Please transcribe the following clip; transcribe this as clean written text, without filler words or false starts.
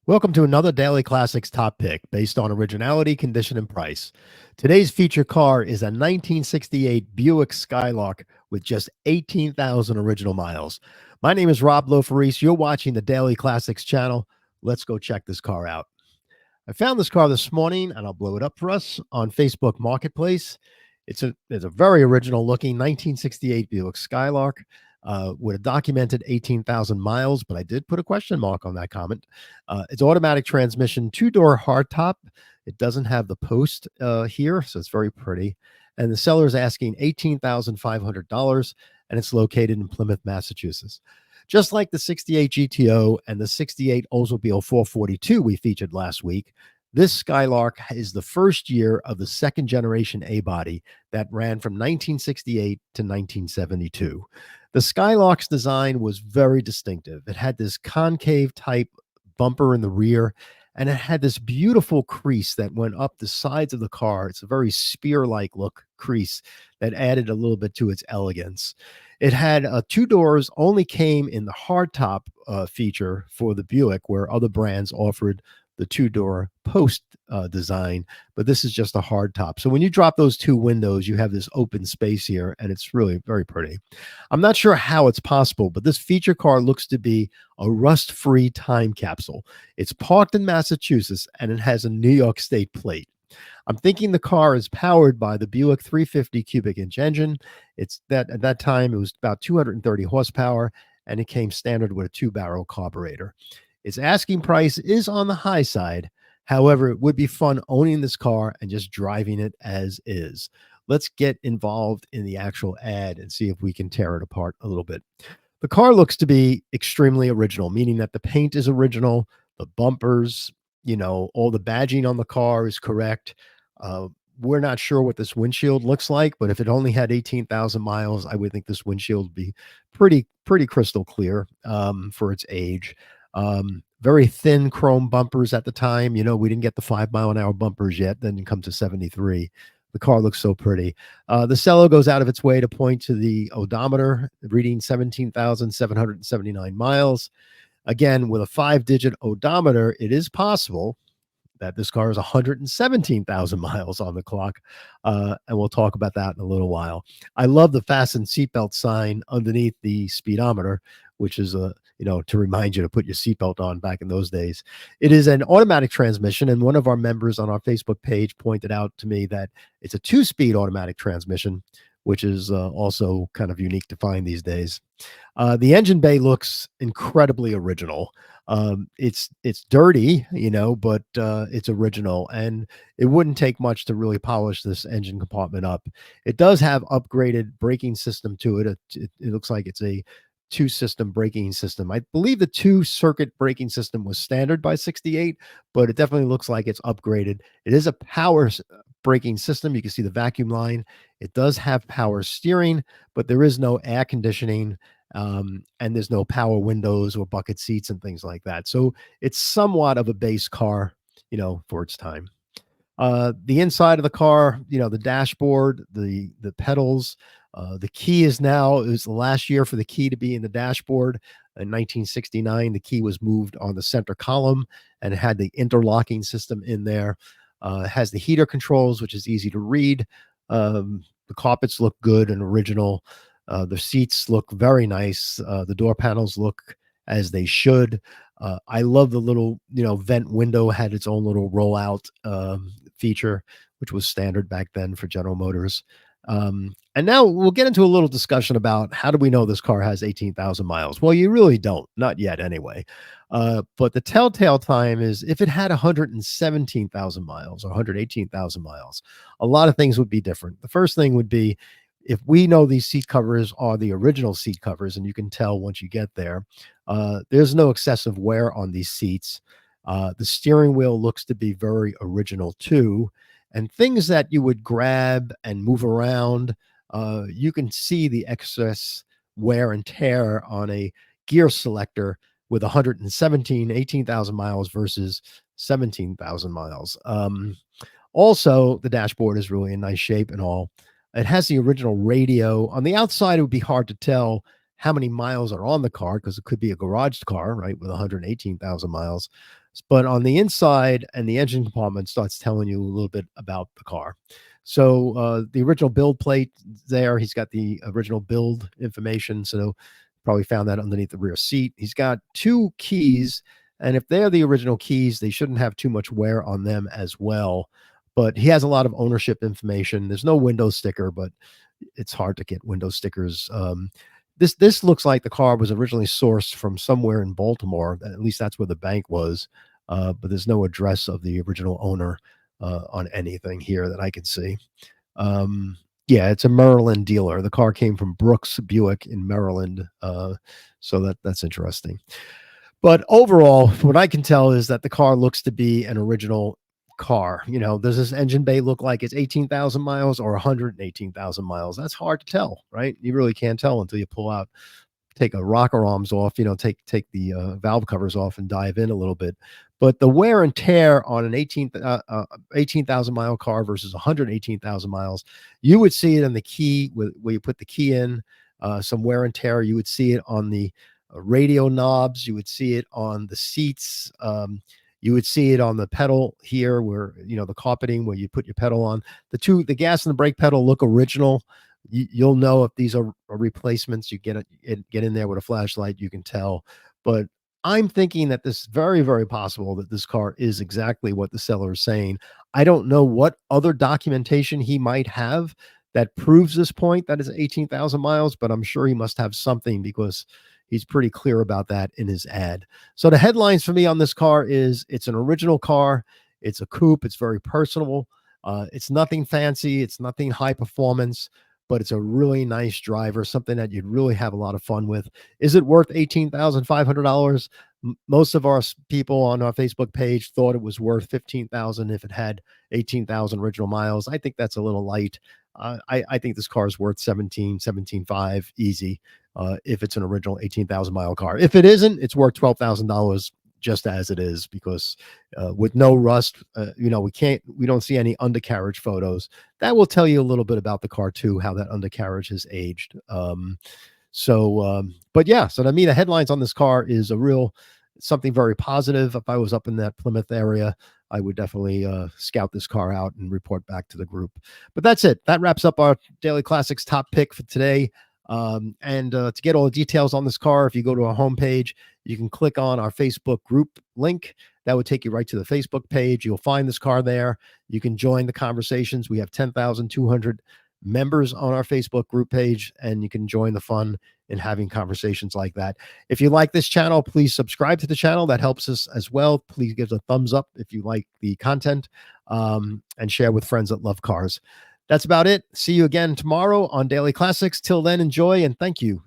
Welcome to another Daily Classics Top Pick based on originality, condition, and price. Today's feature car is a 1968 Buick Skylark with just 18,000 original miles. My name is Rob Loferese. You're watching the Daily Classics channel. Let's go check this car out. I found this car this morning and I'll blow it up for us on Facebook Marketplace. It's a very original looking 1968 Buick Skylark with a documented 18,000 miles, but I did put a question mark on that comment. It's automatic transmission, two-door hardtop. It doesn't have the post here, so it's very pretty. And the seller is asking $18,500, and it's located in Plymouth, Massachusetts. Just like the 68 GTO and the 68 Oldsmobile 442 we featured last week, this Skylark is the first year of the second generation A body that ran from 1968 to 1972. The Skylark's design was very distinctive. It had this concave type bumper in the rear, and it had this beautiful crease that went up the sides of the car. It's a very spear-like look crease that added a little bit to its elegance. It had two doors, only came in the hardtop feature for the Buick, where other brands offered the two-door post design, but this is just a hardtop. So when you drop those two windows, you have this open space here, and it's really very pretty. I'm not sure how it's possible, but this feature car looks to be a rust-free time capsule. It's parked in Massachusetts, and it has a New York State plate. I'm thinking the car is powered by the Buick 350 cubic inch engine. It's that at that time it was about 230 horsepower, and it came standard with a two-barrel carburetor. Its asking price is on the high side. However, it would be fun owning this car and just driving it as is. Let's get involved in the actual ad and see if we can tear it apart a little bit. The car looks to be extremely original, meaning that the paint is original, the bumpers, all the badging on the car is correct. We're not sure what this windshield looks like, but if it only had 18,000 miles, I would think this windshield would be pretty crystal clear for its age. Very thin chrome bumpers at the time. We didn't get the 5-mile-an-hour bumpers yet. Then it comes to 73. The car looks so pretty. The seller goes out of its way to point to the odometer, reading 17,779 miles. Again, with a 5-digit odometer, it is possible that this car is 117,000 miles on the clock. And we'll talk about that in a little while. I love the fasten seatbelt sign underneath the speedometer, which is to remind you to put your seatbelt on back in those days. It is an automatic transmission, and one of our members on our Facebook page pointed out to me that it's a 2-speed automatic transmission, which is also kind of unique to find these days. The engine bay looks incredibly original. It's dirty, but it's original, and it wouldn't take much to really polish this engine compartment up. It does have upgraded braking system to it. It looks like it's a 2-system braking system. I believe the 2-circuit braking system was standard by 68, but it definitely looks like it's upgraded. It is a power braking system. You can see the vacuum line. It does have power steering, but there is no air conditioning, and there's no power windows or bucket seats and things like that. So it's somewhat of a base car, for its time. The inside of the car, the dashboard, the pedals, the key it was the last year for the key to be in the dashboard. In 1969, the key was moved on the center column, and it had the interlocking system in there. It has the heater controls, which is easy to read. The carpets look good and original. The seats look very nice. The door panels look as they should. I love the little, vent window had its own little rollout feature, which was standard back then for General Motors. And now we'll get into a little discussion about how do we know this car has 18,000 miles? Well, you really don't, not yet anyway. But the telltale time is if it had 117,000 miles or 118,000 miles, a lot of things would be different. The first thing would be if we know these seat covers are the original seat covers, and you can tell once you get there, there's no excessive wear on these seats. The steering wheel looks to be very original too. And things that you would grab and move around, you can see the excess wear and tear on a gear selector with 18,000 miles versus 17,000 miles. Also, the dashboard is really in nice shape and all. It has the original radio. On the outside, it would be hard to tell how many miles are on the car because it could be a garage car, right, with 118,000 miles. But on the inside and the engine compartment starts telling you a little bit about the car. So the original build plate there, he's got the original build information. So probably found that underneath the rear seat. He's got two keys, and if they're the original keys, they shouldn't have too much wear on them as well. But he has a lot of ownership information. There's no window sticker, but it's hard to get window stickers. This looks like the car was originally sourced from somewhere in Baltimore. At least that's where the bank was. But there's no address of the original owner on anything here that I can see. Yeah, it's a Maryland dealer. The car came from Brooks Buick in Maryland. So that's interesting. But overall, what I can tell is that the car looks to be an original car. Does this engine bay look like it's 18,000 miles or 118,000 miles? That's hard to tell, right? You really can't tell until you pull out, take a rocker arms off, take the valve covers off and dive in a little bit. But the wear and tear on an 18,000 mile car versus 118,000 miles, you would see it in the key where you put the key in, some wear and tear. You would see it on the radio knobs. You would see it on the seats. You would see it on the pedal here where, the carpeting where you put your pedal on. The gas and the brake pedal look original. You'll know if these are replacements. You get in there with a flashlight, you can tell. But I'm thinking that this is very, very possible that this car is exactly what the seller is saying. I don't know what other documentation he might have that proves this point, that is 18,000 miles, but I'm sure he must have something because he's pretty clear about that in his ad. So the headlines for me on this car is it's an original car. It's a coupe. It's very personable. It's nothing fancy. It's nothing high performance, but it's a really nice driver, something that you'd really have a lot of fun with. Is it worth $18,500? Most of our people on our Facebook page thought it was worth $15,000 if it had 18,000 original miles. I think that's a little light. I think this car is worth 17.5 easy if it's an original 18,000 mile car. If it isn't, it's worth $12,000 just as it is, because with no rust, we don't see any undercarriage photos. That will tell you a little bit about the car too, how that undercarriage has aged. But yeah, so to me, the headlines on this car is something very positive. If I was up in that Plymouth area, I would definitely scout this car out and report back to the group. But that's it. That wraps up our Daily Classics top pick for today. And to get all the details on this car, if you go to our homepage, you can click on our Facebook group link. That would take you right to the Facebook page. You'll find this car there. You can join the conversations. We have 10,200 members on our Facebook group page, and you can join the fun in having conversations like that. If you like this channel, please subscribe to the channel. That helps us as well. Please give us a thumbs up if you like the content, and share with friends that love cars. That's about it. See you again tomorrow on Daily Classics. Till then, enjoy and thank you.